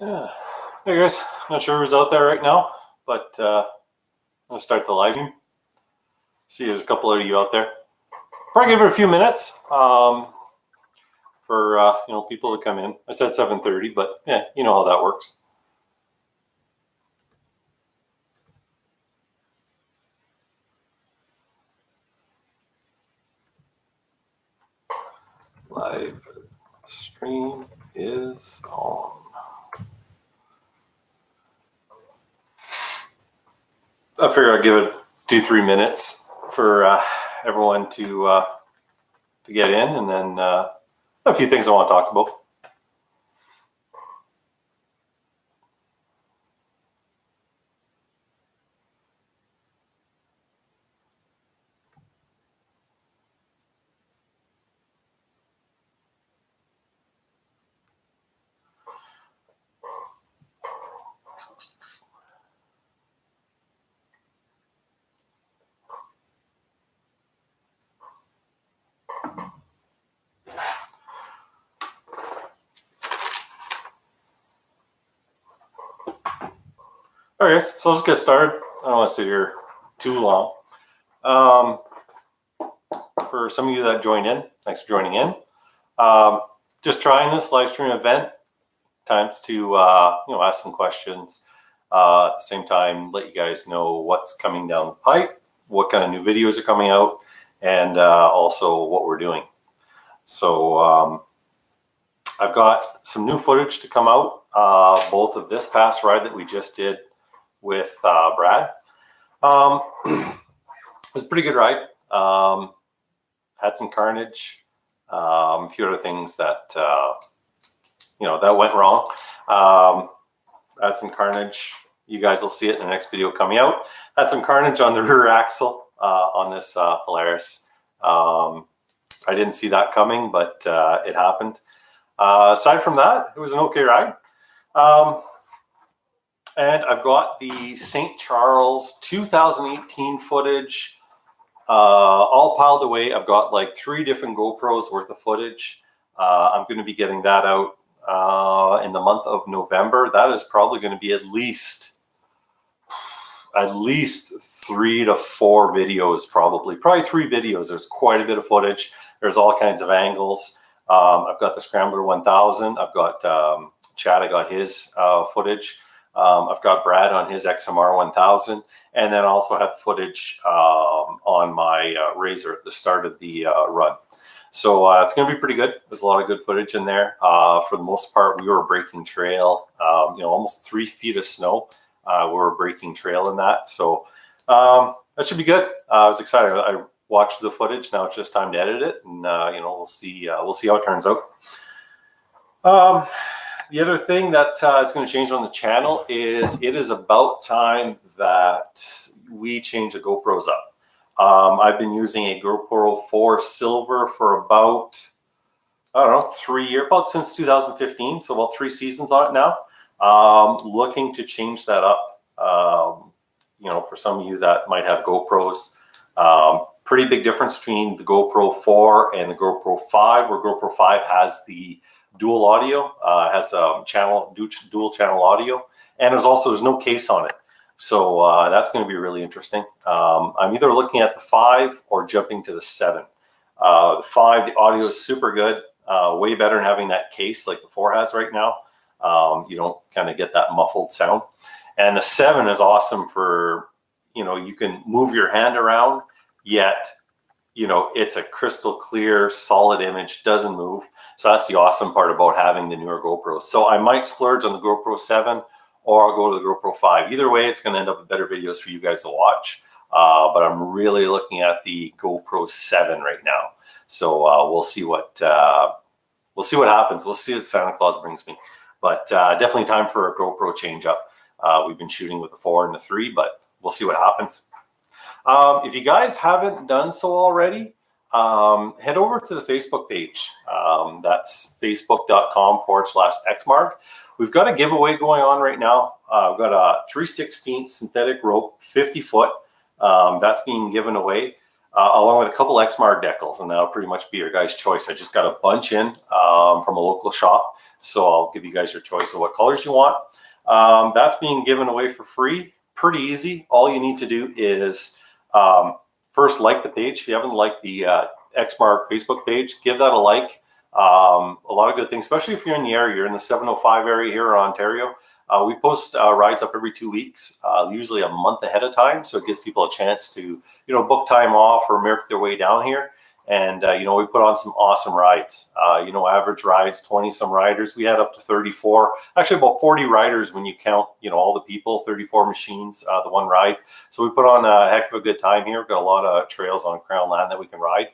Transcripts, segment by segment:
Yeah. Hey guys, not sure who's out there right now, but I'm gonna start the live stream. See, there's a couple of you out there. Probably give it a few minutes for people to come in. I said 7:30, but yeah, you know how that works. Live stream is on. I figure I'll give it 2-3 minutes for everyone to get in, and then a few things I want to talk about. All right, guys, so let's get started. I don't want to sit here too long. For some of you that joined in, thanks for joining in. Just trying this live stream event. Times to ask some questions. At the same time, let you guys know what's coming down the pipe, what kind of new videos are coming out, and also what we're doing. So I've got some new footage to come out, both of this past ride that we just did with Brad. It was a pretty good ride. Had some carnage, a few other things that that went wrong. Had some carnage. You guys will see it in the next video coming out. Had some carnage on the rear axle on this Polaris. I didn't see that coming, but it happened. Aside from that, it was an okay ride. And I've got the St. Charles 2018 footage all piled away. I've got like 3 different GoPros worth of footage. I'm going to be getting that out in the month of November. That is probably going to be at least 3 to 4 videos, probably 3 videos. There's quite a bit of footage. There's all kinds of angles. I've got the Scrambler 1000. I've got Chad. I got his footage. I've got Brad on his XMARGH 1000, and then I also have footage on my Razor at the start of the run. So it's going to be pretty good. There's a lot of good footage in there. For the most part, we were breaking trail, almost 3 feet of snow. We were breaking trail in that. So that should be good. I was excited. I watched the footage. Now it's just time to edit it, and we'll see how it turns out. The other thing that is going to change on the channel is it is about time that we change the GoPros up. I've been using a GoPro 4 Silver for about, 3 years, about since 2015, so about 3 seasons on it now. Looking to change that up, for some of you that might have GoPros. Pretty big difference between the GoPro 4 and the GoPro 5, where GoPro 5 has the dual audio, has dual channel audio, and there's no case on it. So that's going to be really interesting. I'm either looking at the 5 or jumping to the 7. The 5, the audio is super good, way better than having that case like the 4 has right now. You don't kind of get that muffled sound. And the 7 is awesome for, you can move your hand around, yet it's a crystal clear, solid image, doesn't move. So that's the awesome part about having the newer GoPros. So I might splurge on the GoPro 7, or I'll go to the GoPro 5. Either way, it's going to end up with better videos for you guys to watch. But I'm really looking at the GoPro 7 right now. So we'll see what happens. We'll see what Santa Claus brings me. But definitely time for a GoPro change up. We've been shooting with the 4 and the 3, but we'll see what happens. If you guys haven't done so already, head over to the Facebook page. That's facebook.com/XMARGH. We've got a giveaway going on right now. We've got a 3/16 synthetic rope, 50 foot. That's being given away. along with a couple XMARGH decals, and that'll pretty much be your guys' choice. I just got a bunch in from a local shop, so I'll give you guys your choice of what colors you want. That's being given away for free. Pretty easy. All you need to do is first like the page. If you haven't liked the XMARGH Facebook page, give that a like. A lot of good things, especially if you're in the area. You're in the 705 area here in Ontario. We post rides up every 2 weeks, usually a month ahead of time. So it gives people a chance to, book time off or make their way down here. And, we put on some awesome rides. Average rides, 20 some riders. We had up to 34, actually about 40 riders when you count, all the people, 34 machines, the one ride. So we put on a heck of a good time here. We've got a lot of trails on Crown land that we can ride.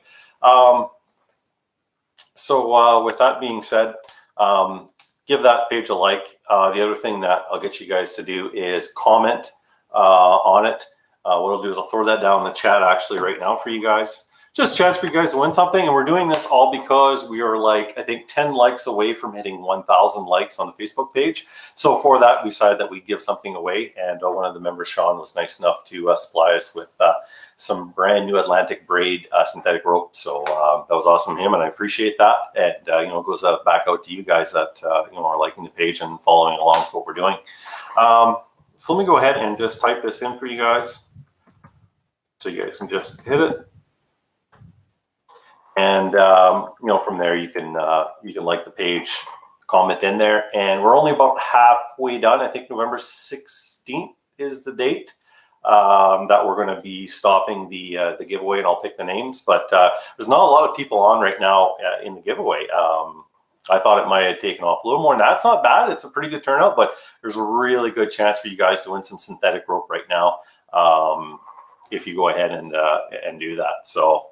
So with that being said, give that page a like. The other thing that I'll get you guys to do is comment on it. What I'll do is I'll throw that down in the chat actually right now for you guys. Just a chance for you guys to win something. And we're doing this all because we are I think 10 likes away from hitting 1,000 likes on the Facebook page. So for that, we decided that we'd give something away. And one of the members, Sean, was nice enough to supply us with some brand new Atlantic braid synthetic rope. So that was awesome of him, and I appreciate that. And, it goes back out to you guys that, are liking the page and following along with what we're doing. So let me go ahead and just type this in for you guys. So you guys can just hit it. And, from there you can like the page, comment in there. And we're only about halfway done. I think November 16th is the date that we're going to be stopping the giveaway, and I'll pick the names. But there's not a lot of people on right now in the giveaway. I thought it might have taken off a little more, and that's not bad. It's a pretty good turnout, but there's a really good chance for you guys to win some synthetic rope right now if you go ahead and do that. So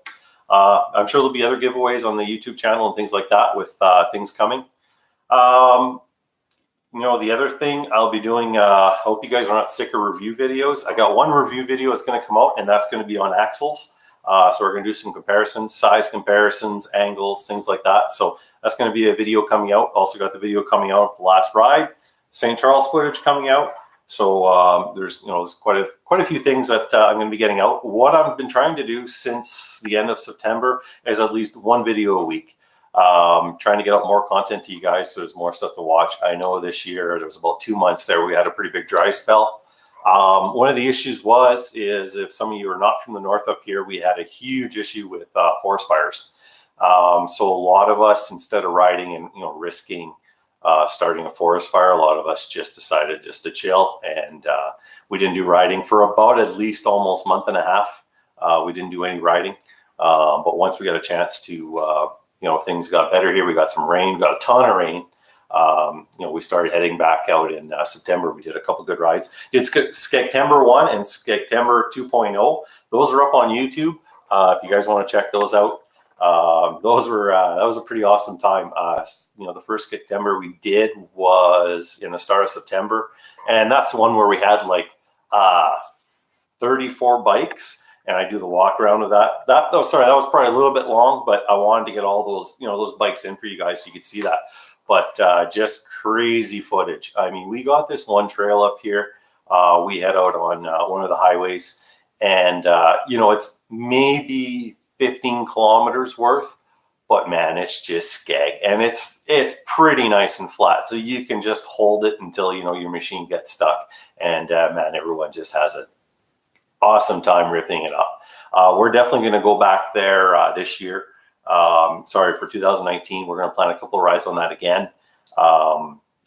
I'm sure there'll be other giveaways on the YouTube channel and things like that with things coming. The other thing I'll be doing, I hope you guys are not sick of review videos. I got one review video that's going to come out, and that's going to be on axles. So we're going to do some comparisons, size comparisons, angles, things like that. So that's going to be a video coming out. Also got the video coming out of the last ride, St. Charles footage coming out. So there's quite a few things that I'm going to be getting out. What I've been trying to do since the end of September is at least one video a week. Trying to get out more content to you guys so there's more stuff to watch. I know this year there was about 2 months there we had a pretty big dry spell. One of the issues is if some of you are not from the north up here, we had a huge issue with forest fires. So a lot of us, instead of riding and risking starting a forest fire, a lot of us just decided just to chill, and we didn't do riding for about at least almost a month and a half. We didn't do any riding, but once we got a chance to things got better here. We got some rain, got a ton of rain. We started heading back out in September. We did a couple good rides. Did Skegtember 1 and Skegtember 2.0. Those are up on YouTube. If you guys want to check those out. That was a pretty awesome time. The first Skegtember we did was in the start of September, and that's the one where we had 34 bikes. And I do the walk around of that. That was probably a little bit long, but I wanted to get all those, those bikes in for you guys so you could see that. But just crazy footage. I mean, we got this one trail up here. We head out on one of the highways, and it's maybe 15 kilometers worth, but man, it's just skeg, and it's pretty nice and flat. So you can just hold it until your machine gets stuck, and man, everyone just has it. Awesome time ripping it up. We're definitely going to go back there this year. For 2019, we're going to plan a couple of rides on that again.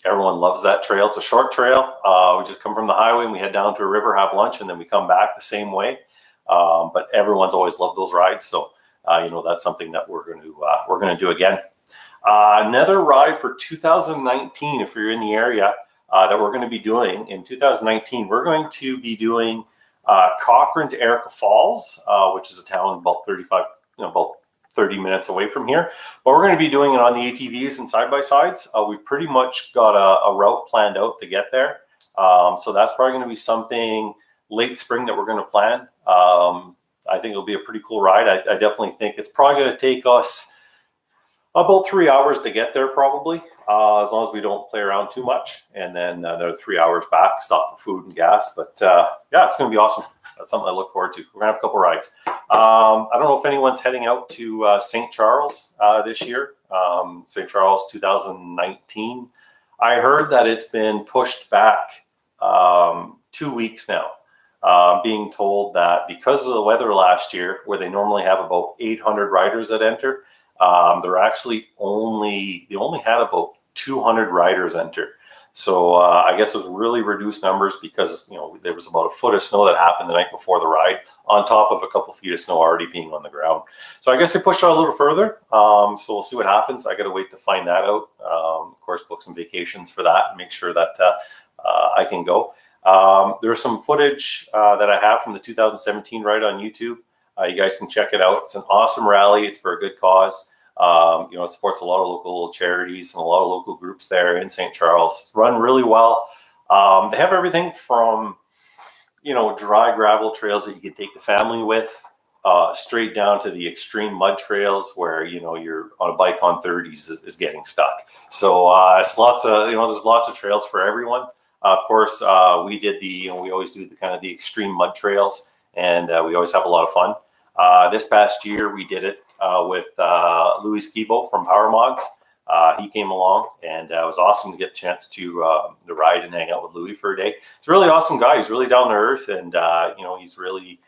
Everyone loves that trail. It's a short trail. We just come from the highway and we head down to a river, have lunch, and then we come back the same way. But everyone's always loved those rides, so that's something that we're going to do again. Another ride for 2019, if you're in the area, that we're going to be doing in 2019. We're going to be doing Cochrane to Erica Falls, which is a town about 30 minutes away from here. But we're going to be doing it on the ATVs and side-by-sides. We've pretty much got a route planned out to get there. So that's probably going to be something late spring that we're going to plan. I think it'll be a pretty cool ride. I definitely think it's probably going to take us about 3 hours to get there, probably, as long as we don't play around too much. And then another 3 hours back, stop for food and gas. But yeah, it's going to be awesome. that's something I look forward to. We're gonna have a couple rides. I don't know if anyone's heading out to St. Charles this year. St. Charles 2019. I heard that it's been pushed back 2 weeks now. Being told that because of the weather last year, where they normally have about 800 riders that enter, they only had about 200 riders enter. So I guess it was really reduced numbers because there was about a foot of snow that happened the night before the ride, on top of a couple feet of snow already being on the ground. So I guess they pushed it out a little further. So we'll see what happens. I got to wait to find that out. Of course, book some vacations for that and make sure that I can go. There's some footage that I have from the 2017 ride on YouTube. You guys can check it out. It's an awesome rally. It's for a good cause. It supports a lot of local charities and a lot of local groups there in St. Charles. It's run really well. They have everything from, dry gravel trails that you can take the family with, straight down to the extreme mud trails where, you're on a bike on 30s is getting stuck. So it's lots of, there's lots of trails for everyone. Of course, we did we always do the kind of the extreme mud trails, and we always have a lot of fun. This past year, we did it with Louis Skibo from Power Mods. He came along, and it was awesome to get a chance to ride and hang out with Louis for a day. He's a really awesome guy. He's really down to earth, and he's really,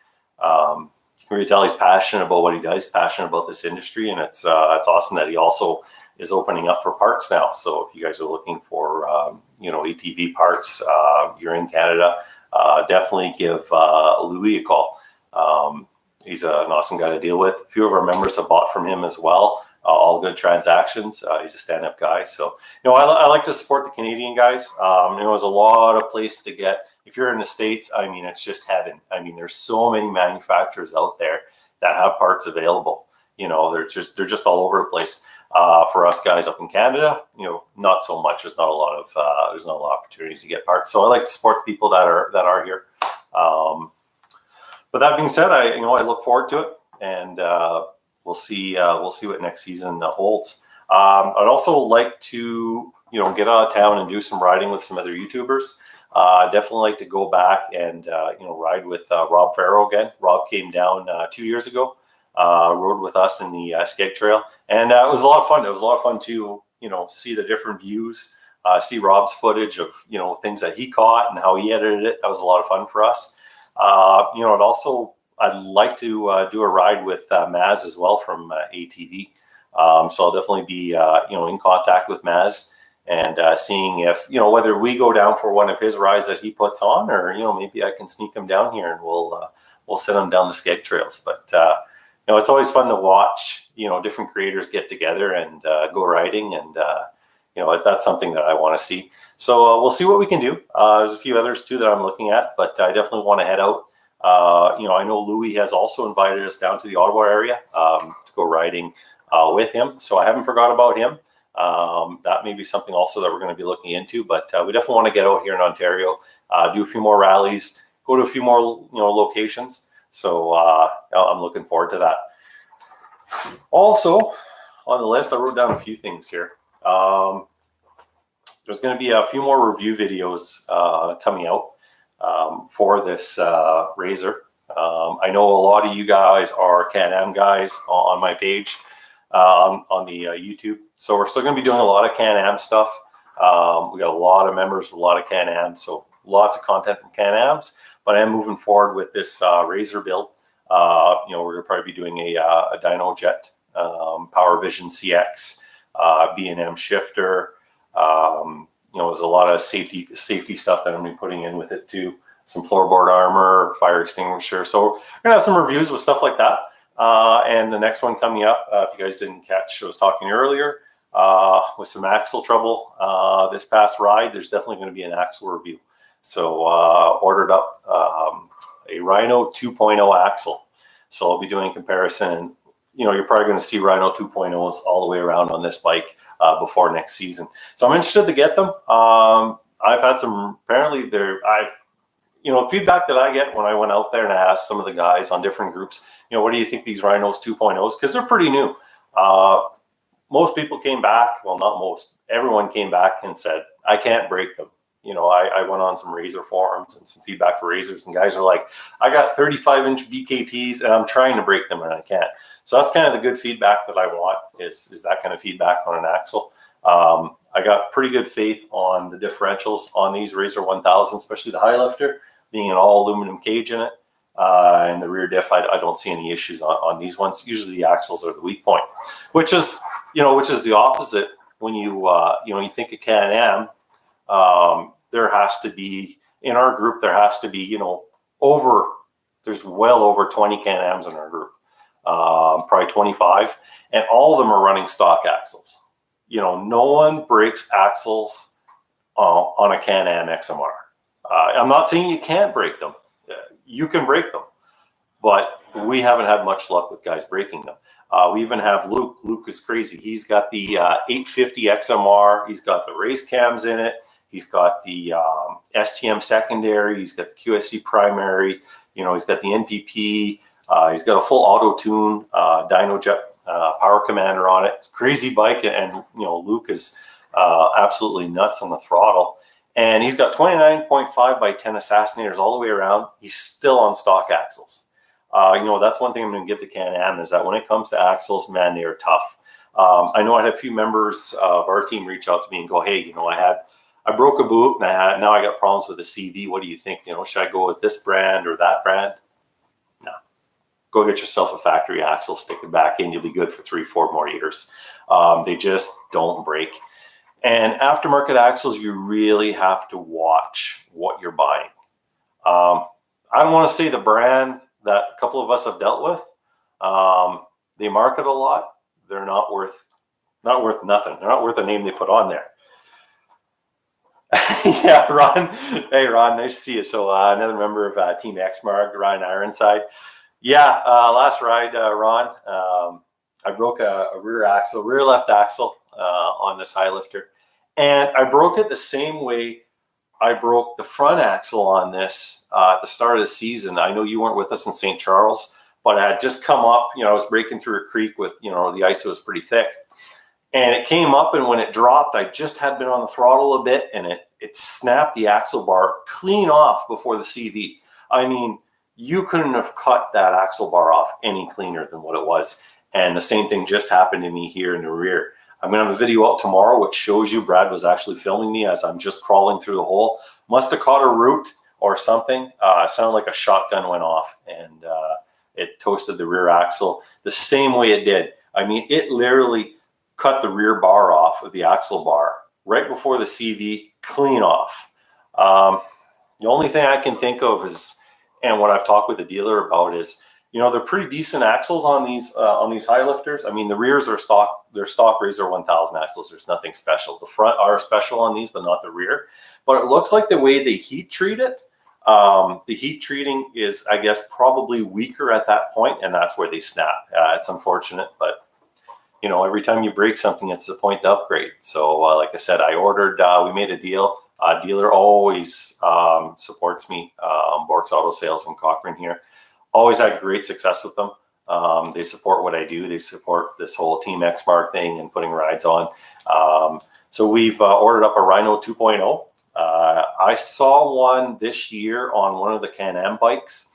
you can tell he's passionate about what he does, passionate about this industry, and it's awesome that he also is opening up for parts now. So if you guys are looking for ATV parts, you're in Canada, definitely give Louis a call. He's an awesome guy to deal with. A few of our members have bought from him as well. All good transactions. He's a stand-up guy. So, I like to support the Canadian guys. There's a lot of place to get. If you're in the States, it's just heaven. There's so many manufacturers out there that have parts available. They're just all over the place. For us guys up in Canada, not so much. There's not a lot of opportunities to get parts. So I like to support the people that are here. But that being said, I look forward to it, and we'll see what next season holds. I'd also like to get out of town and do some riding with some other YouTubers. Definitely like to go back and ride with Rob Farrow again. Rob came down 2 years ago, rode with us in the Skeg Trail, and it was a lot of fun. It was a lot of fun to see the different views, see Rob's footage of things that he caught and how he edited it. That was a lot of fun for us. I'd like to do a ride with Maz as well from ATV. So I'll definitely be in contact with Maz and seeing if whether we go down for one of his rides that he puts on, or maybe I can sneak him down here and we'll send him down the Skeg trails. But it's always fun to watch different creators get together and go riding, and that's something that I want to see. So we'll see what we can do. There's a few others too that I'm looking at, but I definitely want to head out. I know Louis has also invited us down to the Ottawa area to go riding with him. So I haven't forgot about him. That may be something also that we're going to be looking into, but we definitely want to get out here in Ontario, do a few more rallies, go to a few more locations. So I'm looking forward to that. Also on the list, I wrote down a few things here. There's going to be a few more review videos coming out for this Razor. I know a lot of you guys are Can-Am guys on my page on the YouTube. So we're still going to be doing a lot of Can-Am stuff. We got a lot of members with a lot of Can-Am, so lots of content from Can-Ams. But I am moving forward with this Razor build. We're going to probably be doing a Dyno Jet, Power Vision CX, B&M shifter. There's a lot of safety stuff that I'm going to be putting in with it too. Some floorboard armor, fire extinguisher. So we're going to have some reviews with stuff like that. And the next one coming up, if you guys didn't catch, I was talking earlier with some axle trouble this past ride. There's definitely going to be an axle review. So ordered up a Rhino 2.0 axle. So I'll be doing comparison. You're probably going to see Rhino 2.0s all the way around on this bike before next season. So I'm interested to get them. I've had some, apparently feedback that I get when I went out there and I asked some of the guys on different groups, what do you think these Rhinos 2.0s? Because they're pretty new. Most people came back, well, not most, everyone came back and said, I can't break them. you know, I went on some razor forums and some feedback for razors, and guys are like, I got 35-inch BKTs and I'm trying to break them and I can't. So that's kind of the good feedback that I want, is that kind of feedback on an axle. I got pretty good faith on the differentials on these Razor 1000, especially the high lifter, being an all aluminum cage in it. And the rear diff, I don't see any issues on these ones. Usually the axles are the weak point, which is the opposite when you you think of Can-Am. There has to be, in our group, there has to be, there's well over 20 Can-Ams in our group, probably 25, and all of them are running stock axles. No one breaks axles on a Can-Am XMR. I'm not saying you can't break them. You can break them, but we haven't had much luck with guys breaking them. We even have Luke. Luke is crazy. He's got the 850 XMR. He's got the race cams in it. He's got the STM secondary. He's got the QSC primary. He's got the NPP. He's got a full auto tune dyno jet power commander on it. It's a crazy bike, and Luke is absolutely nuts on the throttle. And he's got 29.5 by 10 assassinators all the way around. He's still on stock axles. That's one thing I'm going to give to Can-Am, is that when it comes to axles, man, they are tough. I know I had a few members of our team reach out to me and go, hey, I broke a boot and now I got problems with the CV. What do you think? Should I go with this brand or that brand? No. Go get yourself a factory axle, stick it back in. You'll be good for 3-4 more years. They just don't break. And aftermarket axles, you really have to watch what you're buying. I don't want to say the brand that a couple of us have dealt with. They market a lot. They're not worth nothing. They're not worth the name they put on there. Yeah, Ron. Hey, Ron, nice to see you. So another member of Team XMARGH, Ryan Ironside. Yeah, last ride, Ron, I broke a rear left axle on this high lifter. And I broke it the same way I broke the front axle on this at the start of the season. I know you weren't with us in St. Charles, but I had just come up, I was breaking through a creek with, the ice was pretty thick. And it came up, and when it dropped, I just had been on the throttle a bit, and it snapped the axle bar clean off before the CV. I mean, you couldn't have cut that axle bar off any cleaner than what it was. And the same thing just happened to me here in the rear. I'm going to have a video out tomorrow which shows you Brad was actually filming me as I'm just crawling through the hole. Must have caught a root or something. Sounded like a shotgun went off, and it toasted the rear axle the same way it did. I mean, it literally cut the rear bar off of the axle bar right before the CV, clean off. The only thing I can think of is, and what I've talked with the dealer about is, they're pretty decent axles on these high lifters. I mean, the rears are stock. They're stock Razor 1000 axles. There's nothing special. The front are special on these, but not the rear. But it looks like the way they heat treat it, the heat treating is, I guess, probably weaker at that point, and that's where they snap. It's unfortunate, but every time you break something, it's the point to upgrade. So, like I said, I ordered. We made a deal. Dealer always supports me. Bork's Auto Sales in Cochrane here. Always had great success with them. They support what I do. They support this whole Team XMARGH thing and putting rides on. So we've ordered up a Rhino 2.0. I saw one this year on one of the Can-Am bikes.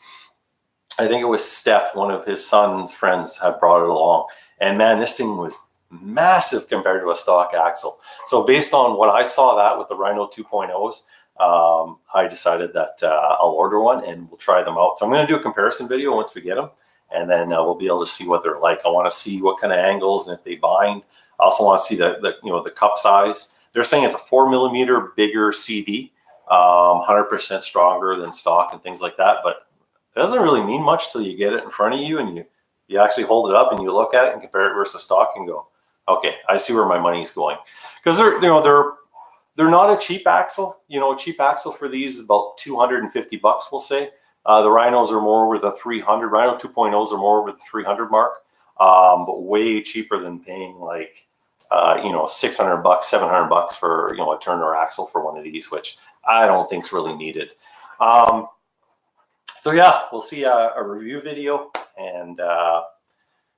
I think it was Steph, one of his son's friends, had brought it along. And man, this thing was massive compared to a stock axle. So based on what I saw that with the Rhino 2.0s, I decided that I'll order one and we'll try them out. So I'm going to do a comparison video once we get them, and then we'll be able to see what they're like. I want to see what kind of angles and if they bind. I also want to see the cup size. They're saying it's a 4mm bigger CV, 100% stronger than stock and things like that. But it doesn't really mean much till you get it in front of you and you actually hold it up and you look at it and compare it versus stock and go, okay, I see where my money's going. Because they're not a cheap axle. A cheap axle for these is about $250, we'll say. The Rhinos are more over the 300. Rhino 2.0s are more over the 300 mark, but way cheaper than paying like $600, $700 for a Turner axle for one of these, which I don't think is really needed. So yeah, we'll see a review video, and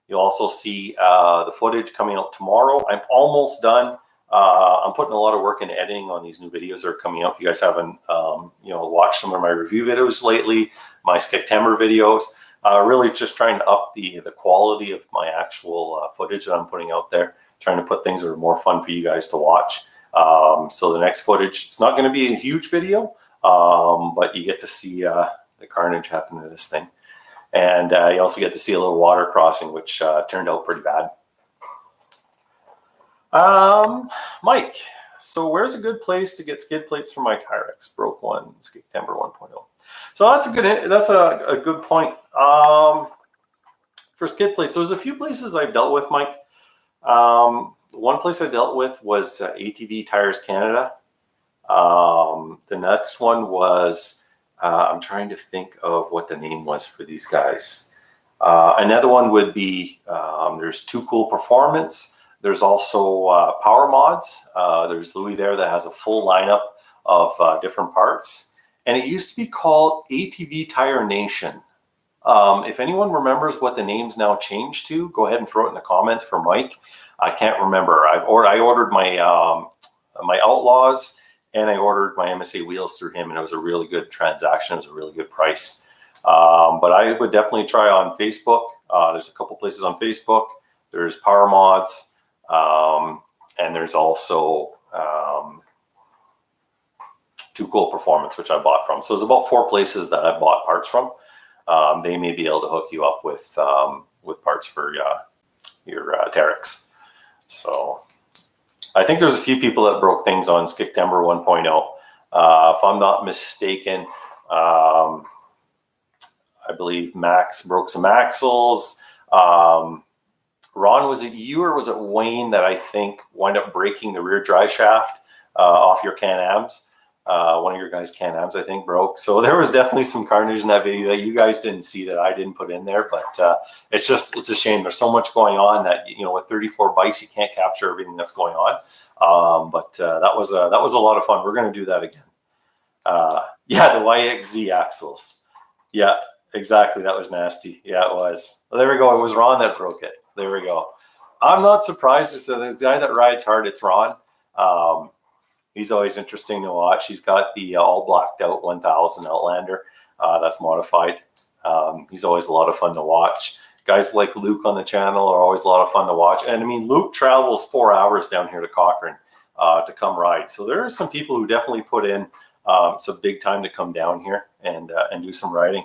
you'll also see the footage coming out tomorrow. I'm almost done I'm putting a lot of work in editing on these new videos that are coming out. If you guys haven't, watched some of my review videos lately, my September videos, really just trying to up the quality of my actual footage that I'm putting out there, trying to put things that are more fun for you guys to watch. So the next footage, it's not going to be a huge video, but you get to see the carnage happen to this thing. And you also get to see a little water crossing, which turned out pretty bad. Mike, so where's a good place to get skid plates for my Tyrex? Broke one, September 1.0. So that's a good point. For skid plates, so there's a few places I've dealt with, Mike. One place I dealt with was ATV Tires Canada. The next one was, I'm trying to think of what the name was for these guys. Another one would be, there's Too Cool Performance. There's also Power Mods. There's Louis there that has a full lineup of different parts. And it used to be called ATV Tire Nation. If anyone remembers what the name's now changed to, go ahead and throw it in the comments for Mike. I can't remember. I ordered my my Outlaws, and I ordered my MSA wheels through him, and it was a really good transaction. It was a really good price. But I would definitely try on Facebook. There's a couple places on Facebook. There's Power Mods, and there's also Too Cool Performance, which I bought from. So there's about 4 places that I bought parts from. They may be able to hook you up with parts for your Terex. So I think there's a few people that broke things on September 1.0. If I'm not mistaken, I believe Max broke some axles. Ron, was it you or was it Wayne that I think wound up breaking the rear drive shaft off your Can-Ams? One of your guys' Can-Ams, I think, broke. So there was definitely some carnage in that video that you guys didn't see that I didn't put in there. But it's a shame. There's so much going on that, with 34 bikes, you can't capture everything that's going on. But that was a lot of fun. We're going to do that again. Yeah, the YXZ axles. Yeah, exactly. That was nasty. Yeah, it was. Well, there we go. It was Ron that broke it. There we go. I'm not surprised. It's the guy that rides hard. It's Ron. He's always interesting to watch. He's got the all blacked out 1000 Outlander that's modified. He's always a lot of fun to watch. Guys like Luke on the channel are always a lot of fun to watch. And I mean, Luke travels 4 hours down here to Cochrane to come ride. So there are some people who definitely put in some big time to come down here and do some riding.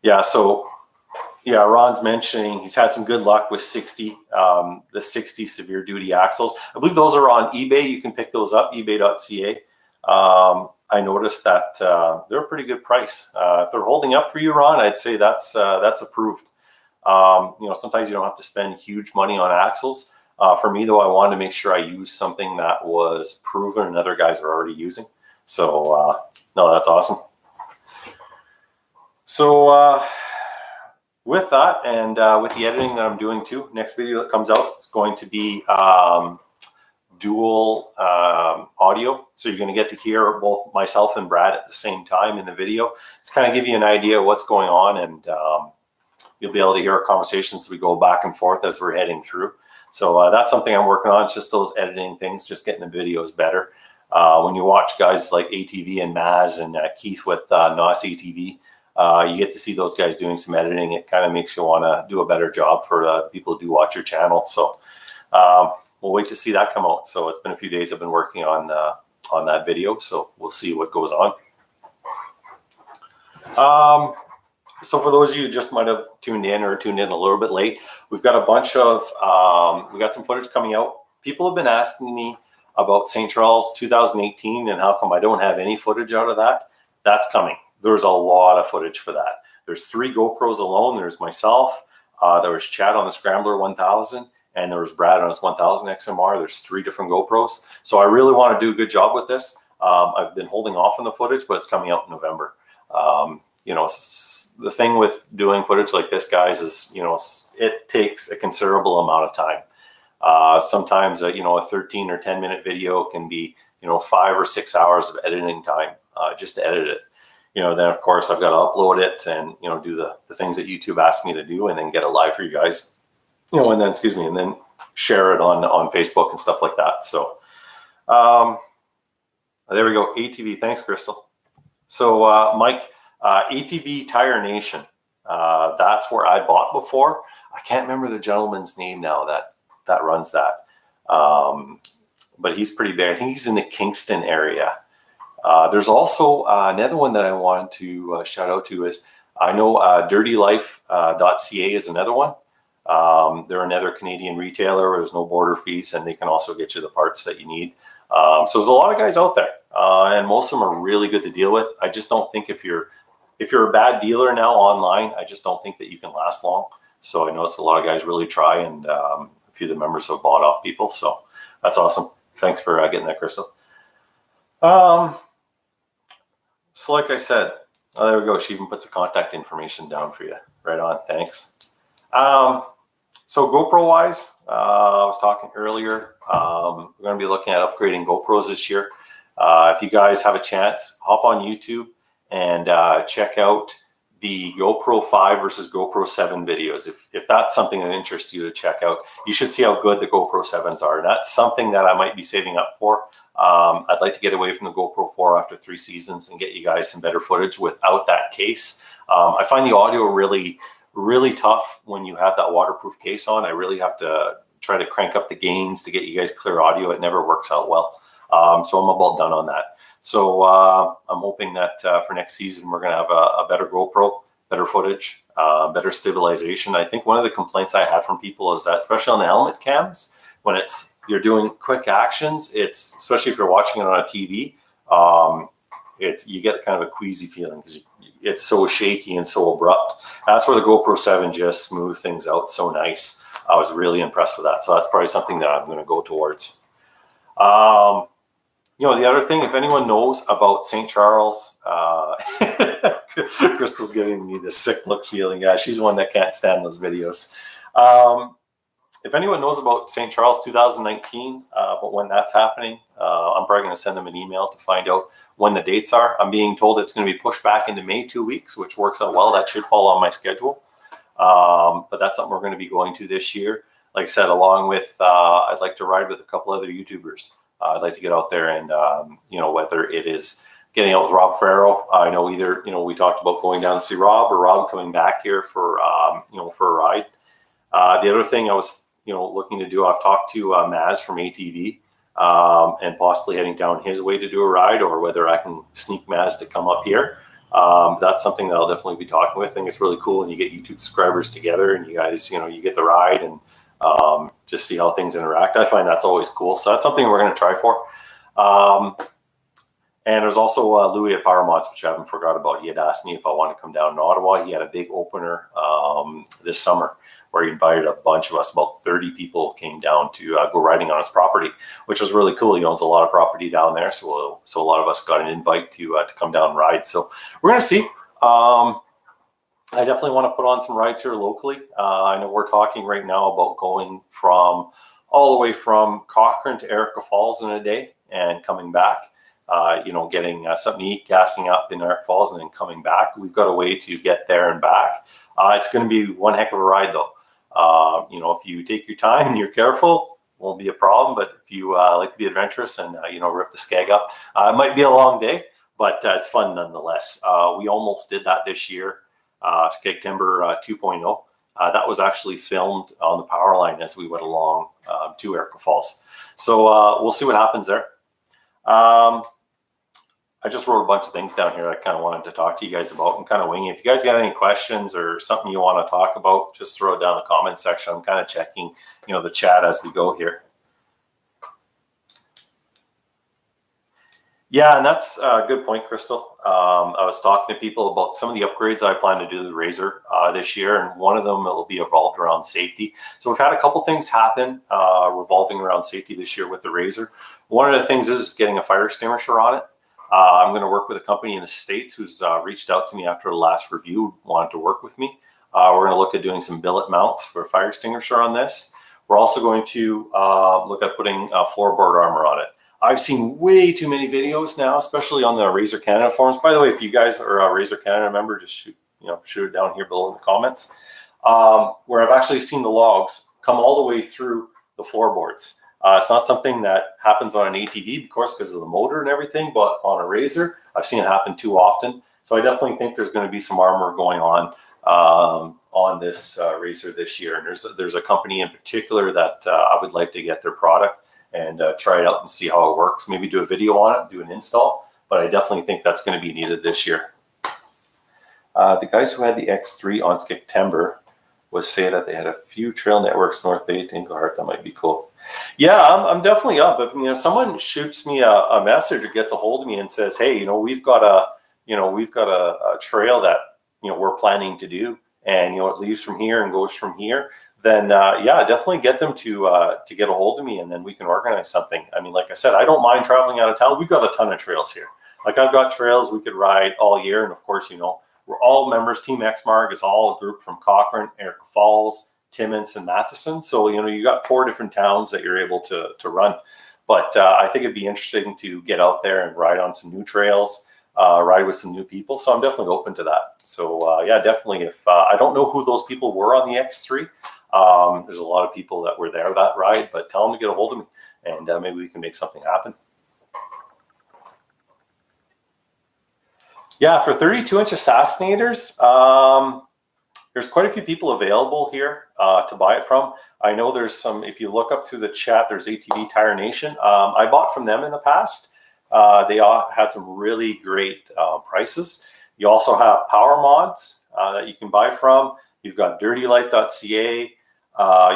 Yeah, so yeah, Ron's mentioning he's had some good luck with the 60 severe duty axles. I believe those are on eBay. You can pick those up, ebay.ca. I noticed that they're a pretty good price. If they're holding up for you, Ron, I'd say that's approved. Sometimes you don't have to spend huge money on axles. For me, though, I wanted to make sure I use something that was proven and other guys are already using. So, no, that's awesome. So, with that, and with the editing that I'm doing too, next video that comes out, it's going to be dual audio. So you're going to get to hear both myself and Brad at the same time in the video. It's kind of give you an idea of what's going on, and you'll be able to hear our conversations as we go back and forth as we're heading through. So that's something I'm working on. It's just those editing things, just getting the videos better. When you watch guys like ATV and Maz and Keith with NOS ATV, you get to see those guys doing some editing. It kind of makes you want to do a better job for the people who do watch your channel. So we'll wait to see that come out. So it's been a few days I've been working on that video. So we'll see what goes on. So for those of you who just might have tuned in or tuned in a little bit late, we've got a bunch of, we got some footage coming out. People have been asking me about St. Charles 2018 and how come I don't have any footage out of that. That's coming. There's a lot of footage for that. There's 3 GoPros alone. There's myself, there was Chad on the Scrambler 1000, and there was Brad on his 1000 XMR. There's 3 different GoPros. So I really want to do a good job with this. I've been holding off on the footage, but it's coming out in November. The thing with doing footage like this, guys, is, it takes a considerable amount of time. Sometimes, a 13 or 10 minute video can be, 5 or 6 hours of editing time just to edit it. Then of course I've got to upload it and, do the things that YouTube asked me to do and then get it live for you guys, and then share it on Facebook and stuff like that. So there we go. ATV. Thanks, Crystal. So Mike, ATV Tire Nation. That's where I bought before. I can't remember the gentleman's name now that runs that. But he's pretty big. I think he's in the Kingston area. There's also another one that I wanted to shout out to is, I know dirtylife.ca is another one. They're another Canadian retailer where there's no border fees, and they can also get you the parts that you need. So there's a lot of guys out there, and most of them are really good to deal with. I just don't think if you're a bad dealer now online, I just don't think that you can last long. So I noticed a lot of guys really try, and a few of the members have bought off people. So that's awesome. Thanks for getting that, Crystal. So like I said, there we go. She even puts the contact information down for you. Right on. Thanks. So GoPro wise, I was talking earlier, we're going to be looking at upgrading GoPros this year. If you guys have a chance, hop on YouTube and check out the GoPro 5 versus GoPro 7 videos. If that's something that interests you to check out, you should see how good the GoPro 7s are. And that's something that I might be saving up for. I'd like to get away from the GoPro 4 after 3 seasons and get you guys some better footage without that case. I find the audio really tough when you have that waterproof case on. I really have to try to crank up the gains to get you guys clear audio. It never works out well. So I'm about done on that. So I'm hoping that for next season, we're going to have a better GoPro, better footage, better stabilization. I think one of the complaints I had from people is that, especially on the helmet cams, when you're doing quick actions, especially if you're watching it on a TV, you get kind of a queasy feeling because it's so shaky and so abrupt. That's where the GoPro 7 just smooth things out so nice. I was really impressed with that. So that's probably something that I'm going to go towards. The other thing, if anyone knows about St. Charles, Crystal's giving me this sick look feeling. Yeah, she's the one that can't stand those videos. If anyone knows about St. Charles 2019, but when that's happening, I'm probably going to send them an email to find out when the dates are. I'm being told it's going to be pushed back into May 2 weeks, which works out well. That should fall on my schedule. But that's something we're going to be going to this year. Like I said, along with, I'd like to ride with a couple other YouTubers. I'd like to get out there and, whether it is getting out with Rob Farrow. I know either, we talked about going down to see Rob or Rob coming back here for a ride. The other thing I was, looking to do, I've talked to Maz from ATV and possibly heading down his way to do a ride, or whether I can sneak Maz to come up here. That's something that I'll definitely be talking with. I think it's really cool when you get YouTube subscribers together and you guys, you get the ride and just see how things interact. I find that's always cool. So that's something we're going to try for. And there's also Louis at Power Mods, which I haven't forgot about. He had asked me if I want to come down to Ottawa. He had a big opener this summer where he invited a bunch of us. About 30 people came down to go riding on his property, which was really cool. He owns a lot of property down there. So a lot of us got an invite to come down and ride. So we're going to see. I definitely want to put on some rides here locally. I know we're talking right now about going all the way from Cochrane to Erica Falls in a day and coming back. Getting something to eat, gassing up in Erica Falls, and then coming back. We've got a way to get there and back. It's going to be one heck of a ride, though. If you take your time and you're careful, won't be a problem. But if you like to be adventurous and rip the skeg up, it might be a long day, but it's fun nonetheless. We almost did that this year. Skeg Timber 2.0. That was actually filmed on the power line as we went along to Erica Falls. So we'll see what happens there. I just wrote a bunch of things down here I kind of wanted to talk to you guys about and kind of wing it. If you guys got any questions or something you want to talk about, just throw it down in the comment section. I'm kind of checking, the chat as we go here. Yeah, and that's a good point, Crystal. I was talking to people about some of the upgrades I plan to do to the Razor this year, and one of them will be evolved around safety. So we've had a couple things happen revolving around safety this year with the Razor. One of the things is getting a fire extinguisher on it. I'm going to work with a company in the States who's reached out to me after the last review, wanted to work with me. We're going to look at doing some billet mounts for a fire extinguisher on this. We're also going to look at putting floorboard armor on it. I've seen way too many videos now, especially on the Razor Canada forums. By the way, if you guys are a Razor Canada member, just shoot it down here below in the comments. Where I've actually seen the logs come all the way through the floorboards. It's not something that happens on an ATV, of course, because of the motor and everything, but on a razor, I've seen it happen too often. So I definitely think there's going to be some armor going on this razor this year. And there's a company in particular that I would like to get their product and try it out and see how it works. Maybe do a video on it, do an install. But I definitely think that's going to be needed this year. The guys who had the X3 on September was say that they had a few trail networks North Bay to Englehart. That might be cool. Yeah, I'm definitely up. If someone shoots me a message or gets a hold of me and says, hey, we've got a trail that we're planning to do, and it leaves from here and goes from here, then yeah, definitely get them to get a hold of me, and then we can organize something. I mean, like I said, I don't mind traveling out of town. We've got a ton of trails here. Like I've got trails we could ride all year, and of course, we're all members. Team XMARGH is all a group from Cochrane, Erica Falls, Timmins, and Matheson. So you got 4 different towns that you're able to run. But I think it'd be interesting to get out there and ride on some new trails, ride with some new people. So I'm definitely open to that. So yeah, definitely. If I don't know who those people were on the X3, there's a lot of people that were there that ride, but tell them to get a hold of me, and maybe we can make something happen. Yeah, for 32-inch assassinators, there's quite a few people available here to buy it from. I know there's some, if you look up through the chat, there's ATV Tire Nation. I bought from them in the past. They all had some really great prices. You also have Power Mods that you can buy from. You've got dirtylife.ca. You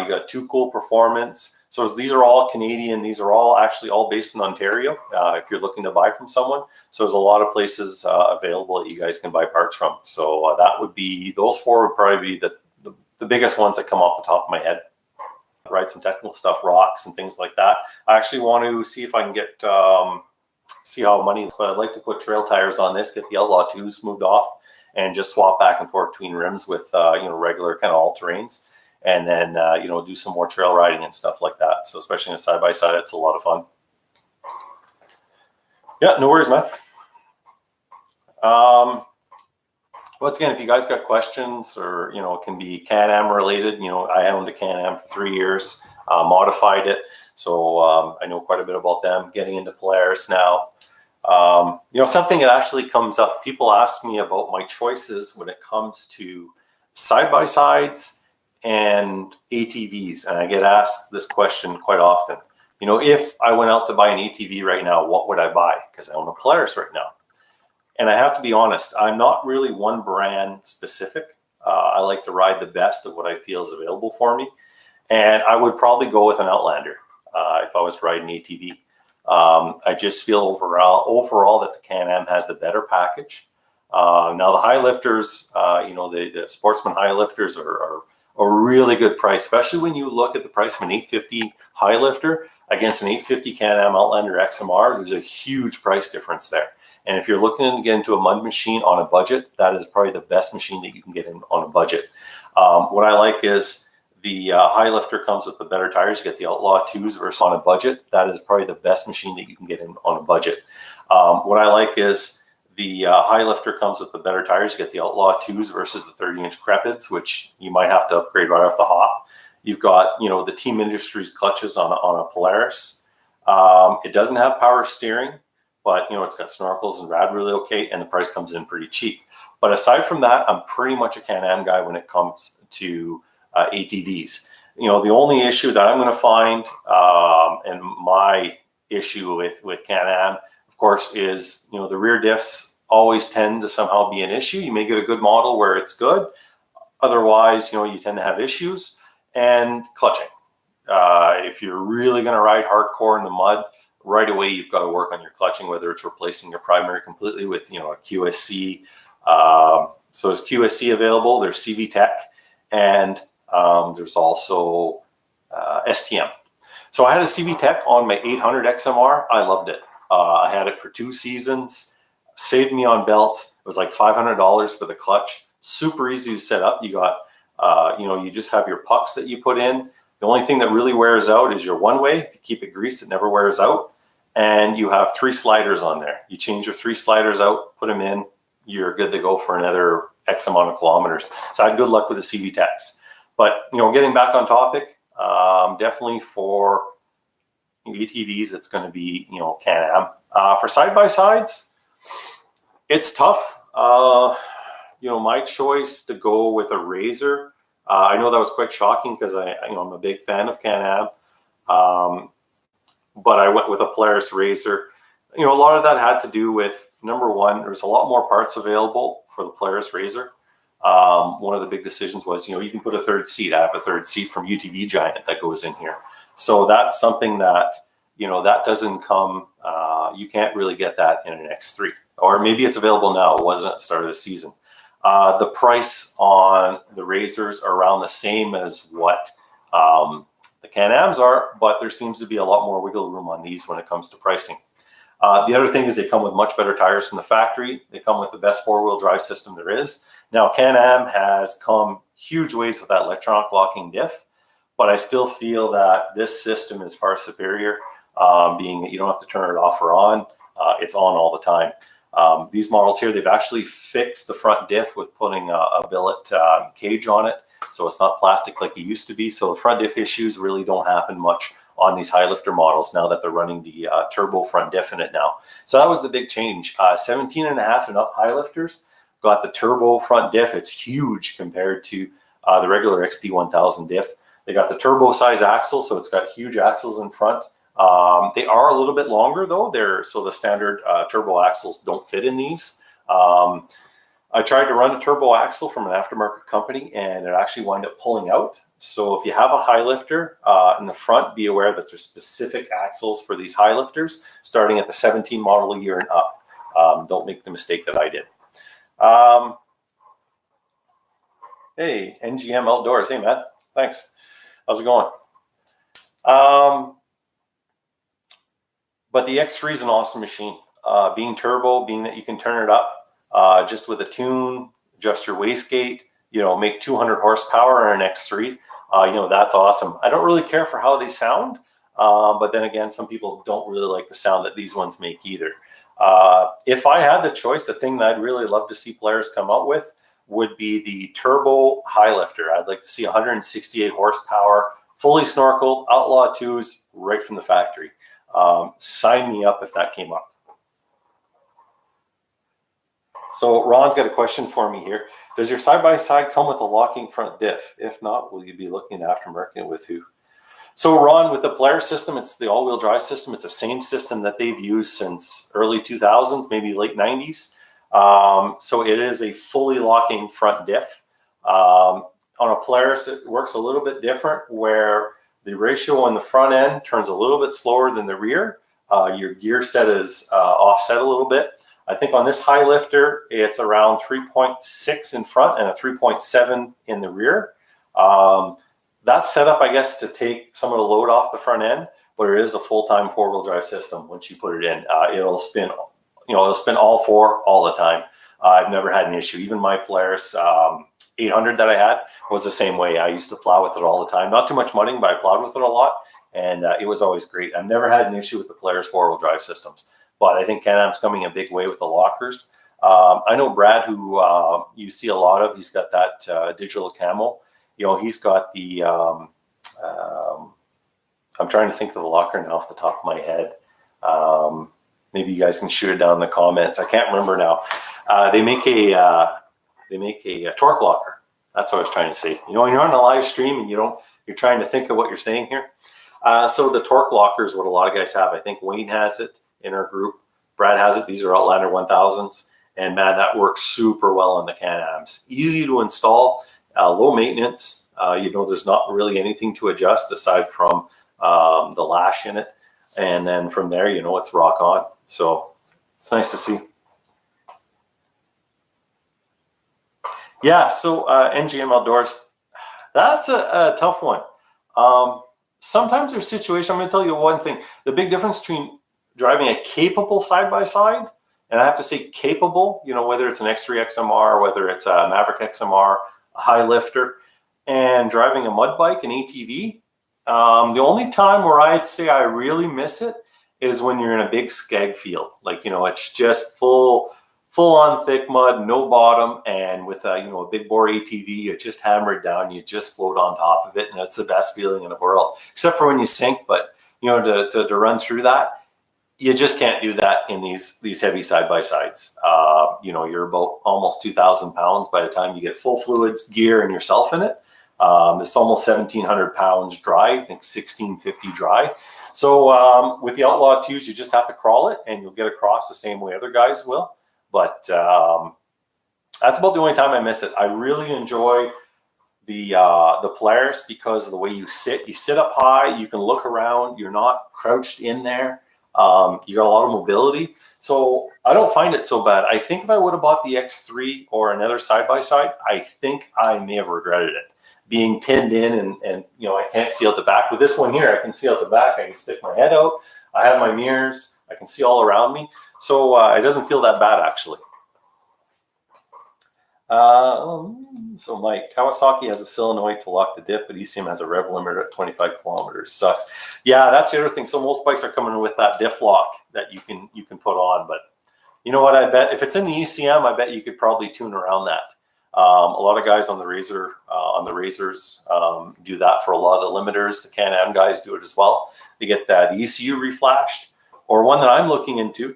got Too Cool Performance. So these are all Canadian. These are all actually all based in Ontario if you're looking to buy from someone. So there's a lot of places available that you guys can buy parts from. So that would be, those 4 would probably be the biggest ones that come off the top of my head. Ride some technical stuff, rocks and things like that. I actually want to see if I can get, see how money, but I'd like to put trail tires on this, get the Outlaw 2s moved off, and just swap back and forth between rims with regular kind of all-terrains. And then, do some more trail riding and stuff like that. So especially in a side-by-side, it's a lot of fun. Yeah, no worries, man. Once again, if you guys got questions or, it can be Can-Am related, I owned a Can-Am for 3 years, modified it. So I know quite a bit about them, getting into Polaris now. Something that actually comes up, people ask me about my choices when it comes to side-by-sides and ATVs, and I get asked this question quite often. If I went out to buy an ATV right now, what would I buy? Because I own a Polaris right now. And I have to be honest, I'm not really one brand specific. I like to ride the best of what I feel is available for me. And I would probably go with an Outlander if I was riding ATV. I just feel overall that the Can-Am has the better package. Now the high lifters, the Sportsman high lifters are a really good price, especially when you look at the price of an 850 high lifter against an 850 Can-Am Outlander XMR. There's a huge price difference there. And if you're looking to get into a mud machine on a budget, that is probably the best machine that you can get in on a budget. What I like is the high lifter comes with the better tires. You get the Outlaw 2s versus on a budget. That is probably the best machine that you can get in on a budget. What I like is the high lifter comes with the better tires. You get the Outlaw 2s versus the 30-inch Crepids, which you might have to upgrade right off the hop. You've got, the Team Industries clutches on a Polaris. It doesn't have power steering, but, it's got snorkels and rad really okay, and the price comes in pretty cheap. But aside from that, I'm pretty much a Can-Am guy when it comes to ATVs. The only issue that I'm going to find, and my issue with Can-Am, of course, is, the rear diffs always tend to somehow be an issue. You may get a good model where it's good. Otherwise, you tend to have issues. And clutching. If you're really going to ride hardcore in the mud, right away you've got to work on your clutching, whether it's replacing your primary completely with, a QSC. So there's QSC available. There's CV Tech, and there's also STM. So I had a CV Tech on my 800 XMR. I loved it. I had it for 2 seasons. Saved me on belts. It was like $500 for the clutch. Super easy to set up. You got, you just have your pucks that you put in. The only thing that really wears out is your one-way. If you keep it greased, it never wears out. And you have 3 sliders on there. You change your 3 sliders out, put them in, you're good to go for another X amount of kilometers. So I had good luck with the CV Techs. But, getting back on topic, Definitely for ATVs, it's going to be, you know, Can-Am. For side-by-sides, it's tough. You know, my choice to go with a Razor. I know that was quite shocking because you know, I'm a big fan of Can-Am, but I went with a Polaris Razor. You know, a lot of that had to do with, number one, there's a lot more parts available for the Polaris Razor. One of the big decisions was, you know, you can put a third seat. I have a third seat from UTV Giant that goes in here. So that's something that, you know, that doesn't come, you can't really get that in an X3. Or maybe it's available now. It wasn't at the start of the season. The price on the Razors are around the same as what the Can-Ams are, but there seems to be a lot more wiggle room on these when it comes to pricing. The other thing is they come with much better tires from the factory. They come with the best four-wheel drive system there is. Now, Can-Am has come huge ways with that electronic locking diff, but I still feel that this system is far superior, being that you don't have to turn it off or on. It's on all the time. These models here, they've actually fixed the front diff with putting a billet cage on it, so it's not plastic like it used to be. So the front diff issues really don't happen much on these high lifter models now that they're running the turbo front diff in it now. So that was the big change. 17.5 and up high lifters got the turbo front diff. It's huge compared to the regular XP1000 diff. They got the turbo size axle, so it's got huge axles in front. They are a little bit longer though. So the standard turbo axles don't fit in these. I tried to run a turbo axle from an aftermarket company and it actually wound up pulling out. So if you have a high lifter in the front, be aware that there's specific axles for these high lifters starting at the 17 model year and up. Don't make the mistake that I did. Hey, NGM Outdoors. Hey, man. Thanks. How's it going? But the X3 is an awesome machine. Being turbo, being that you can turn it up just with a tune, adjust your wastegate, you know, make 200 horsepower in an X3. You know, that's awesome. I don't really care for how they sound, but then again, some people don't really like the sound that these ones make either. If I had the choice, the thing that I'd really love to see Polaris come out with would be the turbo high lifter. I'd like to see 168 horsepower, fully snorkeled, Outlaw 2s right from the factory. Sign me up if that came up. So Ron's got a question for me here. Does your side-by-side come with a locking front diff? If not, will you be looking after marketing with who? So Ron, with the Polaris system, it's the all-wheel drive system. It's the same system that they've used since early 2000s, maybe late 90s. So it is a fully locking front diff. On a Polaris, it works a little bit different where the ratio on the front end turns a little bit slower than the rear. Your gear set is offset a little bit. I think on this high lifter, it's around 3.6 in front and a 3.7 in the rear. That's set up, I guess, to take some of the load off the front end, but it is a full-time four-wheel drive system. Once you put it in, it'll spin, you know, it'll spin all four all the time. I've never had an issue. Even my Polaris 800 that I had was the same way. I used to plow with it all the time. Not too much mudding, but I plowed with it a lot, and it was always great. I've never had an issue with the Polaris four-wheel drive systems. But I think Can-Am's coming a big way with the lockers. I know Brad, who you see a lot of, he's got that digital camo. You know, he's got the, I'm trying to think of the locker now off the top of my head. Maybe you guys can shoot it down in the comments. I can't remember now. They make a torque locker. That's what I was trying to say. You know, when you're on a live stream and you're trying to think of what you're saying here. So the torque locker is what a lot of guys have. I think Wayne has it in our group. Brad has it. These are Outlander 1000s. And man, that works super well on the Can-Ams. Easy to install, low maintenance. You know, there's not really anything to adjust aside from the lash in it. And then from there, you know, it's rock on. So it's nice to see. Yeah, so NGM Outdoors, that's a tough one. Sometimes there's situations, I'm going to tell you one thing. The big difference between driving a capable side-by-side, and I have to say capable, you know, whether it's an X3 XMR, whether it's a Maverick XMR, a high lifter, and driving a mud bike, an ATV. The only time where I'd say I really miss it is when you're in a big skeg field. Like, you know, it's just full full on thick mud, no bottom, and with a, you know, a big bore ATV, you just hammer it down, you just float on top of it, and it's the best feeling in the world, except for when you sink. But you know, to run through that, you just can't do that in these heavy side-by-sides. You know, you're about almost 2,000 pounds by the time you get full fluids, gear, and yourself in it. It's almost 1,700 pounds dry, I think 1,650 dry. So with the Outlaw 2s, you just have to crawl it, and you'll get across the same way other guys will. But that's about the only time I miss it. I really enjoy the Polaris because of the way you sit up high, you can look around, you're not crouched in there. You got a lot of mobility, so I don't find it so bad. I think if I would have bought the X3 or another side-by-side, I think I may have regretted it. Being pinned in and you know, I can't see out the back. With this one here, I can see out the back, I can stick my head out, I have my mirrors, I can see all around me. So it doesn't feel that bad, actually. So Mike, Kawasaki has a solenoid to lock the dip, but ECM has a rev limiter at 25 kilometers. Sucks. Yeah, that's the other thing. So most bikes are coming with that diff lock that you can put on. But you know what? I bet if it's in the ECM, I bet you could probably tune around that. A lot of guys on the Razors do that for a lot of the limiters. The Can-Am guys do it as well. They get the ECU reflashed, or one that I'm looking into.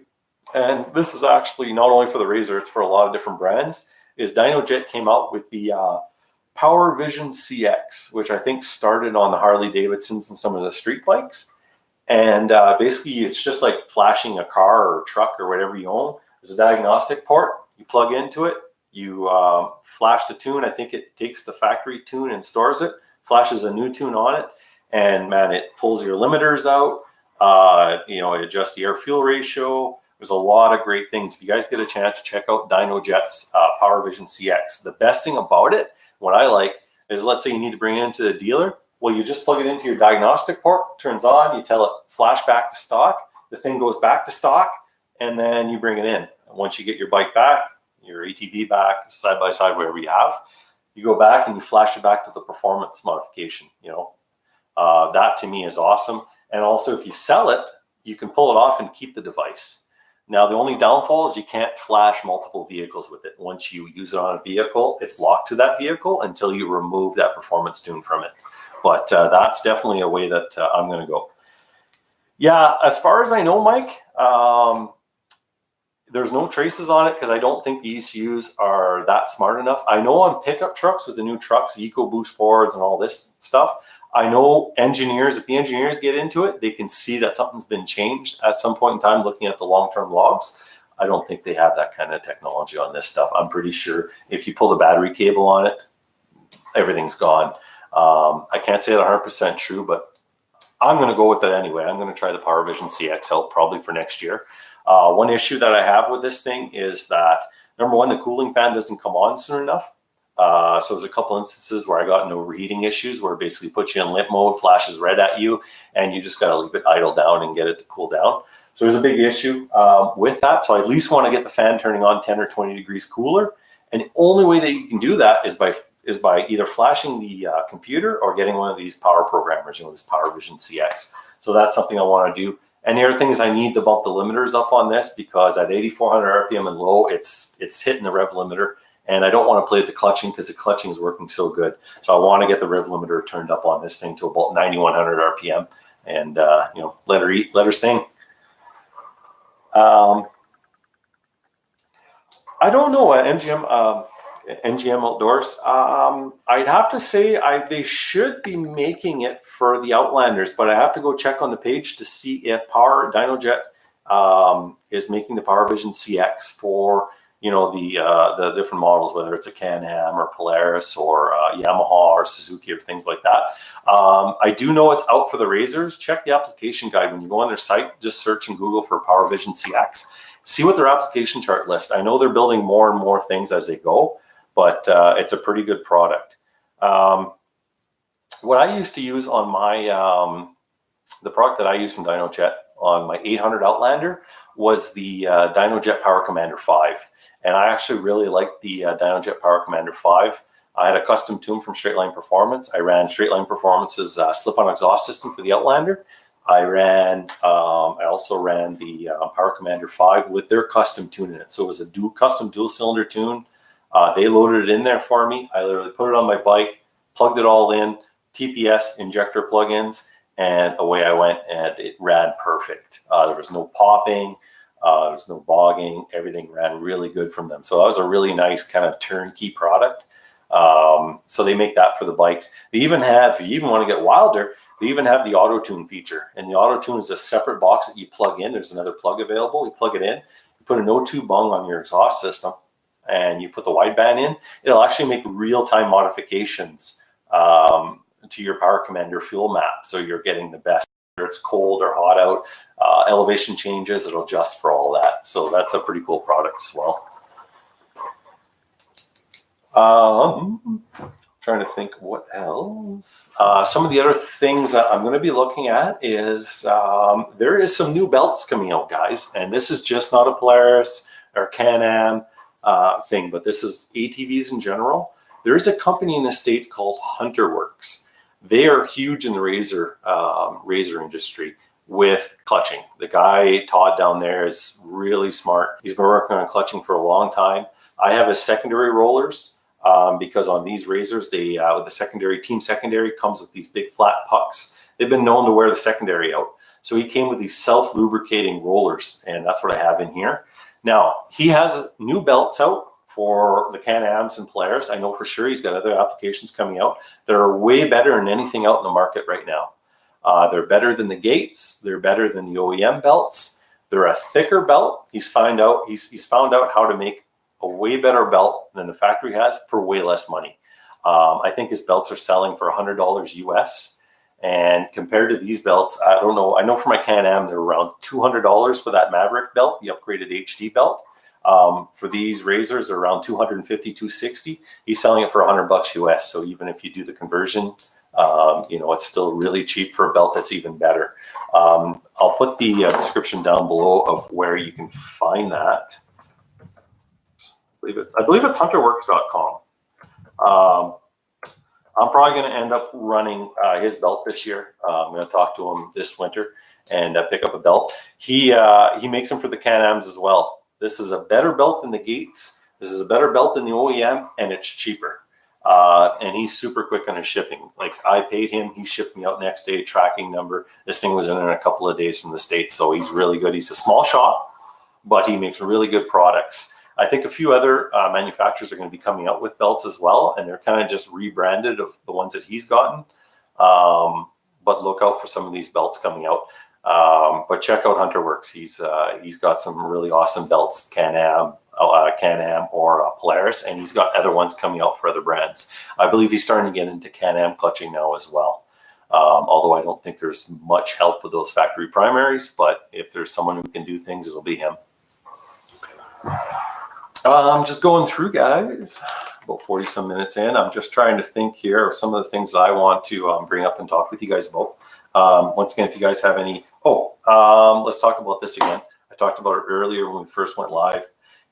And this is actually not only for the Razor, it's for a lot of different brands, is DynoJet came out with the Power Vision CX, which I think started on the Harley Davidsons and some of the street bikes. And basically, it's just like flashing a car or truck or whatever you own. There's a diagnostic port. You plug into it. You flash the tune. I think it takes the factory tune and stores it, flashes a new tune on it. And man, it pulls your limiters out. You know, it adjusts the air-fuel ratio. There's a lot of great things. If you guys get a chance to check out DynoJet's Power Vision CX, the best thing about it, what I like, is let's say you need to bring it into the dealer. Well, you just plug it into your diagnostic port, turns on, you tell it flash back to stock, the thing goes back to stock, and then you bring it in. And once you get your bike back, your ATV back, side by side, wherever you have, you go back and you flash it back to the performance modification. You know, that to me is awesome. And also, if you sell it, you can pull it off and keep the device. Now, the only downfall is you can't flash multiple vehicles with it. Once you use it on a vehicle, it's locked to that vehicle until you remove that performance tune from it. But that's definitely a way that I'm going to go. Yeah, as far as I know, Mike, there's no traces on it because I don't think the ECUs are that smart enough. I know on pickup trucks with the new trucks, EcoBoost Fords and all this stuff, I know engineers, if the engineers get into it, they can see that something's been changed at some point in time looking at the long-term logs. I don't think they have that kind of technology on this stuff. I'm pretty sure if you pull the battery cable on it, everything's gone. I can't say it 100% true, but I'm going to go with it anyway. I'm going to try the Power Vision CX out probably for next year. One issue that I have with this thing is that, number one, the cooling fan doesn't come on soon enough. So there's a couple instances where I got into overheating issues where it basically puts you in limp mode, flashes red at you, and you just got to leave it idle down and get it to cool down. So there's a big issue with that. So I at least want to get the fan turning on 10 or 20 degrees cooler. And the only way that you can do that is by either flashing the computer or getting one of these power programmers, you know, this Power Vision CX. So that's something I want to do. And the other thing is I need to bump the limiters up on this because at 8,400 RPM and low, it's hitting the rev limiter. And I don't want to play with the clutching because the clutching is working so good. So I want to get the rev limiter turned up on this thing to about 9,100 RPM and, you know, let her eat, let her sing. I don't know, NGM Outdoors. I'd have to say they should be making it for the Outlanders, but I have to go check on the page to see if DynoJet is making the Power Vision CX for, you know, the different models, whether it's a Can-Am or Polaris or Yamaha or Suzuki or things like that. I do know it's out for the Razors. Check the application guide. When you go on their site, just search in Google for Power Vision CX. See what their application chart lists. I know they're building more and more things as they go, but it's a pretty good product. What I used to use on my, the product that I use from DynoJet on my 800 Outlander was the DynoJet Power Commander 5. And I actually really liked the DynoJet Power Commander 5. I had a custom tune from Straight Line Performance. I ran Straight Line Performance's slip-on exhaust system for the Outlander. I also ran the Power Commander 5 with their custom tune in it. So it was a custom dual cylinder tune. They loaded it in there for me. I literally put it on my bike, plugged it all in, TPS injector plugins, and away I went, and it ran perfect. There was no popping, there was no bogging. Everything ran really good from them. So that was a really nice kind of turnkey product. So they make that for the bikes. They even have, if you even want to get wilder, they even have the auto tune feature. And the auto tune is a separate box that you plug in. There's another plug available. You plug it in, you put an O2 bung on your exhaust system, and you put the wideband in. It'll actually make real-time modifications to your Power Commander fuel map. So you're getting the best, whether it's cold or hot out, elevation changes, it'll adjust for all that. So that's a pretty cool product as well. Trying to think what else. Some of the other things that I'm going to be looking at is there is some new belts coming out, guys. And this is just not a Polaris or Can-Am thing, but this is ATVs in general. There is a company in the States called HunterWorks. They are huge in the razor industry with clutching. The guy, Todd, down there is really smart. He's been working on clutching for a long time. I have his secondary rollers because on these razors, they with the secondary, team secondary comes with these big flat pucks. They've been known to wear the secondary out. So he came with these self-lubricating rollers, and that's what I have in here. Now, he has new belts out for the Can-Ams and Polaris. I know for sure he's got other applications coming out that are way better than anything out in the market right now. They're better than the Gates. They're better than the OEM belts. They're a thicker belt. He's found out how to make a way better belt than the factory has for way less money. I think his belts are selling for $100 US. And compared to these belts, I don't know. I know for my Can-Am, they're around $200 for that Maverick belt, the upgraded HD belt. For these razors, they're around $250, $260. He's selling it for $100 US. So even if you do the conversion, you know, it's still really cheap for a belt that's even better. I'll put the description down below of where you can find that. I believe it's hunterworks.com. I'm probably going to end up running his belt this year. I'm going to talk to him this winter and pick up a belt. He makes them for the Can-Ams as well. This is a better belt than the Gates. This is a better belt than the OEM, and it's cheaper. And he's super quick on his shipping. Like, I paid him, he shipped me out next day, tracking number. This thing was in a couple of days from the States, so he's really good. He's a small shop, but he makes really good products. I think a few other manufacturers are going to be coming out with belts as well, and they're kind of just rebranded of the ones that he's gotten. But look out for some of these belts coming out. But check out HunterWorks. He's got some really awesome belts, Can-Am or Polaris, and he's got other ones coming out for other brands. I believe he's starting to get into Can-Am clutching now as well. Although I don't think there's much help with those factory primaries, but if there's someone who can do things, it'll be him. I'm just going through, guys, about 40 some minutes in. I'm just trying to think here of some of the things that I want to bring up and talk with you guys about. Once again, if you guys have any, let's talk about this again. I talked about it earlier when we first went live,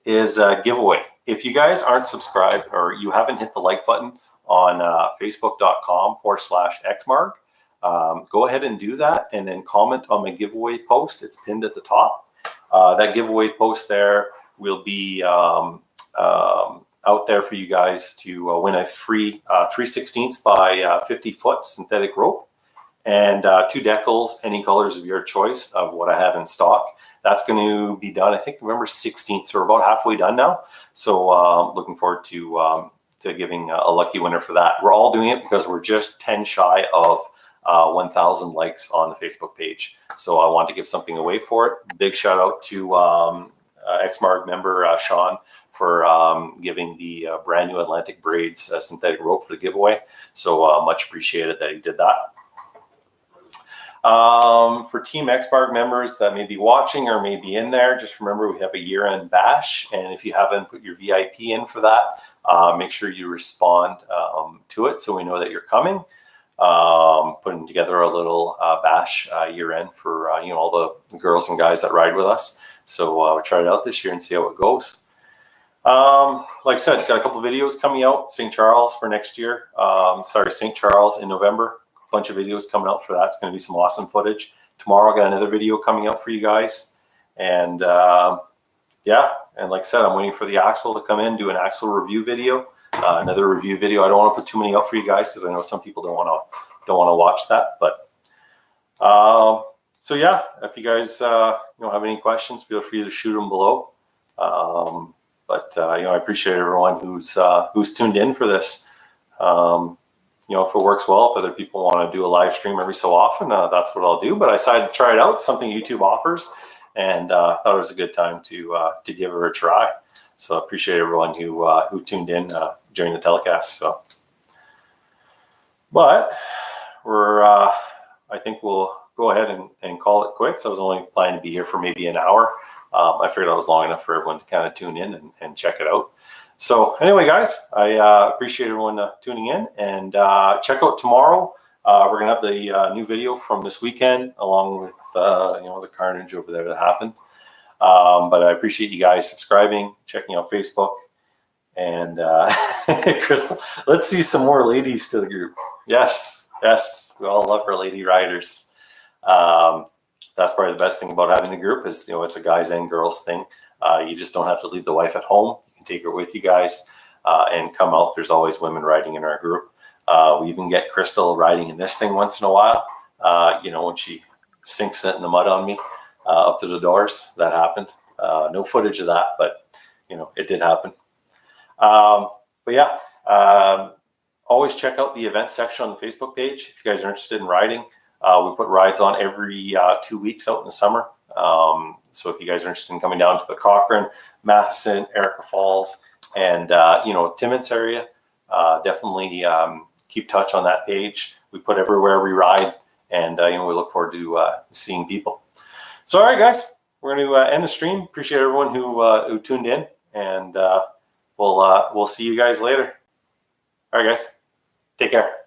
is a giveaway. If you guys aren't subscribed or you haven't hit the like button on facebook.com/XMARGH, go ahead and do that and then comment on my giveaway post. It's pinned at the top. That giveaway post there will be out there for you guys to win a free 3/16 by 50 foot synthetic rope and 2 decals, any colors of your choice of what I have in stock. That's going to be done, I think, November 16th. So we're about halfway done now. So looking forward to giving a lucky winner for that. We're all doing it because we're just 10 shy of 1,000 likes on the Facebook page. So I want to give something away for it. Big shout out to XMARGH member Sean for giving the brand new Atlantic Braids synthetic rope for the giveaway. So much appreciated that he did that. For Team XMARGH members that may be watching or may be in there, just remember we have a year-end bash, and if you haven't put your VIP in for that, make sure you respond to it so we know that you're coming. Putting together a little bash year-end for all the girls and guys that ride with us. So we'll try it out this year and see how it goes. Like I said, got a couple of videos coming out. St. Charles for next year. St. Charles in November. Bunch of videos coming out for that. It's going to be some awesome footage. tomorrow I got another video coming out for you guys. And yeah, and like I said, I'm waiting for the axle to come in, do an axle review video, another review video. I don't want to put too many out for you guys because I know some people don't want to watch that. But so yeah, if you guys have any questions, feel free to shoot them below. I appreciate everyone who's tuned in for this. If it works well, if other people want to do a live stream every so often, that's what I'll do. But I decided to try it out, something YouTube offers, and thought it was a good time to give it a try. So I appreciate everyone who tuned in during the telecast. So, but I think we'll go ahead and call it quits. I was only planning to be here for maybe an hour. I figured that was long enough for everyone to kind of tune in and check it out. So anyway, guys, I appreciate everyone tuning in, and check out tomorrow. We're gonna have the new video from this weekend, along with the carnage over there that happened. But I appreciate you guys subscribing, checking out Facebook, and Crystal. Let's see some more ladies to the group. Yes, we all love our lady riders. That's probably the best thing about having the group is it's a guys and girls thing. You just don't have to leave the wife at home. Take her with you guys and come out. There's always women riding in our group. We even get Crystal riding in this thing once in a while. When she sinks it in the mud on me up to the doors. That happened. No footage of that, but it did happen. But yeah, always check out the event section on the Facebook page if you guys are interested in riding. We put rides on every 2 weeks out in the summer. So if you guys are interested in coming down to the Cochrane, Matheson, Erica Falls, and Timmins area, definitely keep touch on that page. We put everywhere we ride, and we look forward to seeing people. So all right, guys, we're going to end the stream. Appreciate everyone who tuned in, and we'll see you guys later. All right, guys, take care.